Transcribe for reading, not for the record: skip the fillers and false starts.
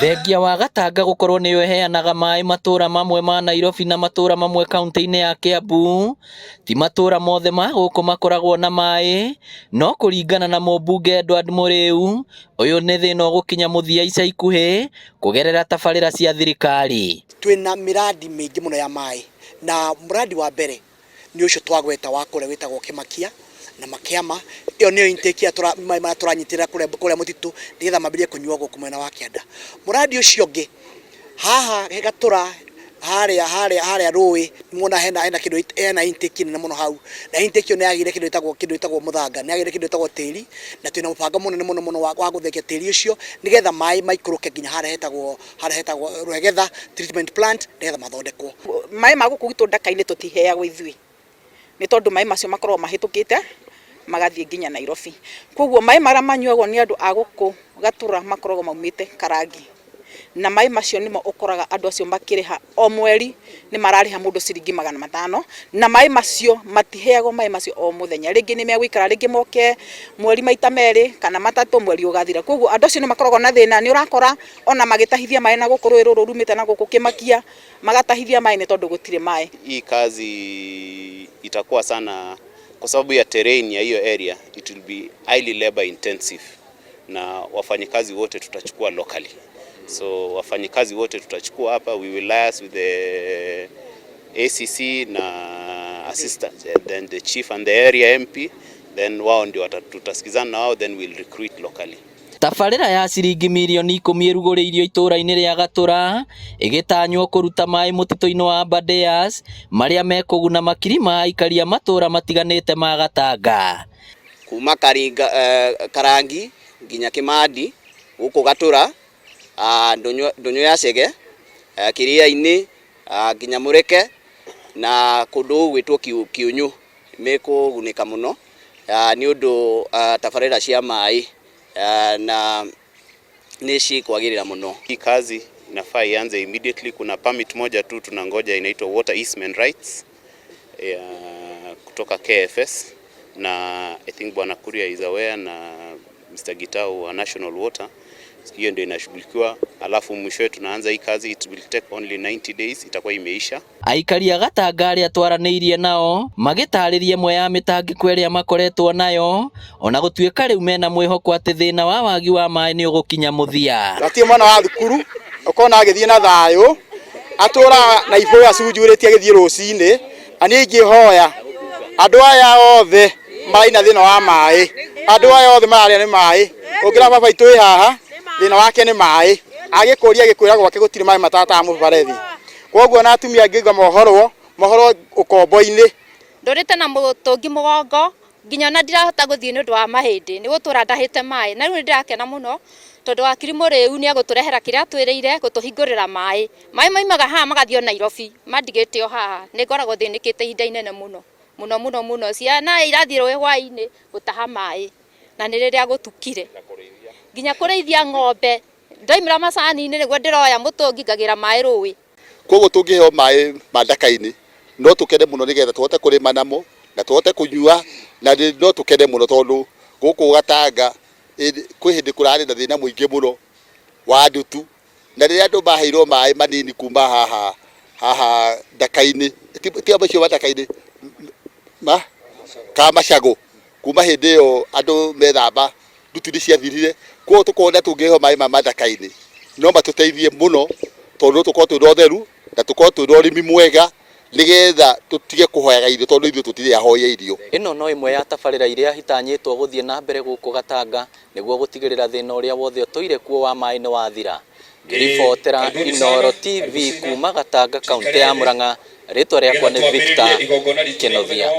Thengia wa Gatanga gukorwo niyo heanaga mai matura mamwe ma Nairobi na matura mamwe kaunti-ini ya Kiambu, ti matura mothe ma guku makoragwo na mai, no kuringana na mũmbunge Edward Mũrĩu, uyu ni thina ugukinya muthia ica ikuhi kugerera tabarĩra cia thirikari. Twina miradi mingi muno ya mai, na muradi wa mbere ni ucio twagweta wa kuria witagwo Kimakia na Makiama. Iyo niyo intake ya mai maturanyitira kuria mutitu nigetha mambirie kunyua guku mwena wa Kianda. Muradi ucio ngi haha Gatura haria rui muona hena kindu hena intake nene muno hau, na intake ni yagire kindu itagwo muthanga, ni yagire kindu itagwo tiri, na twina mubanga munene muno wa guthekia tiri ucio nigetha mai maikuruke nginya haria hetagwo Rwegetha treatment plant nigetha mathondekwo. Mai maguku gitu ndaka-ini tutiheagwo ithui ni tondu mai macio makorwo mahitukite magathie nginya Nairobi. Koguo mai mara manyuagwo ni andu a guku Gatura makoragwo maumite Karangi, na mai macio nimo ukoraga andu acio makiriha o mweri ni marariha mundu ciringi 500, na mai macio matiheagwo mai macio o muthenya, ringi ni megwikara ringi moke mweri maita meri kana matatu mweri ugathira. Koguo andu acio ni makoragwo na thina, ni urakora ona magitahithia mai na guku rũĩ rũrũ rumite na guku Kimakia magatahithia mai ni tondu gutire mai. Hii kazi itakuwa sana kwa sababu ya terrain ya hiyo area, it will be highly labor intensive, na wafanyikazi wote tutachukua locally. So wafanyikazi wote tutachukua hapa, we will liaise with the ACC na assistant, then the chief and the area MP, then wao ndio tutasikizana na wao, then we'll recruit locally. Tabarĩra ya ciringi mirioni 10 ĩrugũrĩirio itũra-inĩ rĩa Gatura ĩgĩtanywo kũruta mai mũtitũ-inĩ wa Aberdares marĩa mekũguna makiri ma aikari a matũra matiganĩte ma Gatanga. Kuma Karangi nginya Kimandi guku Gatura, ndonyo ya Cege, Kiria-ini nginya Mureke na kundu gwitwo Kiunyu mekugunika muno ni undu tabarĩra cia mai na nishi kwagirira muno. Hii kazi inafaa ianze immediately. Kuna permit moja tu tunangoja inaitwa Water Easement Rights kutoka KFS, na I think Bwana Kuria is aware na Mr. Gitau wa National Water. Hiyo ndio inashughulikiwa, alafu mwisho tunaanza hii kazi. It will take only 90 days, itakuwa imeisha. Aikari a Gatanga aria twaranĩirie nao magĩtarĩria imwe ya mĩtangĩko ĩrĩa makoretwo nayo, ona gũtuĩka rĩu mena mwĩhoko atĩ thĩna wa wagi wa maĩ nĩ ũgũkinya mũthia. Gatie mwana wa thukuru ukona agithie na thayo atura na iboya cunjurĩtie agithie rũcinĩ, ani ingĩhoya andu aya othe maina thĩna wa maĩ, andu aya othe mararĩa nĩ maĩ, ũngĩra baba itũ haha thina wake ni mai, agikuria gikwira gwake gutire mai matata mubarethi. Koguo na atumia ngiuga mohoro ukombo-ini ndurite na mutungi mugongo nginya na ndirahota guthie ni undu wa mahindi, ni gutura ndahite mai, na riu ndirakena muno tondu wakiri Mũrĩu ni aguturehera kiria twiriire gutuhingurira mai maimaga haha magathio Nairobi mandigite o haha. Ni ngoragwo thinikite ihinda inene muno ciana irathie rũĩ hwaĩ-inĩ gutaha mai, na ni riria gutukire nginya kurĩithia ng'ombe ndaimira macani-inĩ niguo ndiroya mutungi ngagira mai rũĩ. Koguo tungiheo mai mandaka-ini no tukene muno nigetha tuhote kurima namo na tuhote kunyua, na no tukene muno tondu guku Gatanga kwi hindi kurari na thina muingi muno wa ndutu, na riria andu maheirwo mai manini kuma haha ndaka-ini ti abacio mandaka-ini ka Macago, kuma hindi iyo andu methamba ndutu ni ciathirire. Koguo tukona tungiheo mai ma mandaka-ini no matuteithie muno tondu tukorwo twina utheru na tukorwo twina urimi mwega nigetha tutige kuhoyaga irio tondu ithuĩ tutire ahoya irio. Ĩno no imwe ya tabarĩra iria hitanyĩtwo gũthiĩ na mbere gũkũ Gatanga nĩguo gũtigĩrĩra thĩna ũrĩa wothe ũtũire kuo wa maĩ nĩ wathira. Ngĩribotera Inooro TV kuma Gatanga, kaunti ya Murang'a, rĩtwa rĩakwa nĩ Victor Kĩnovia.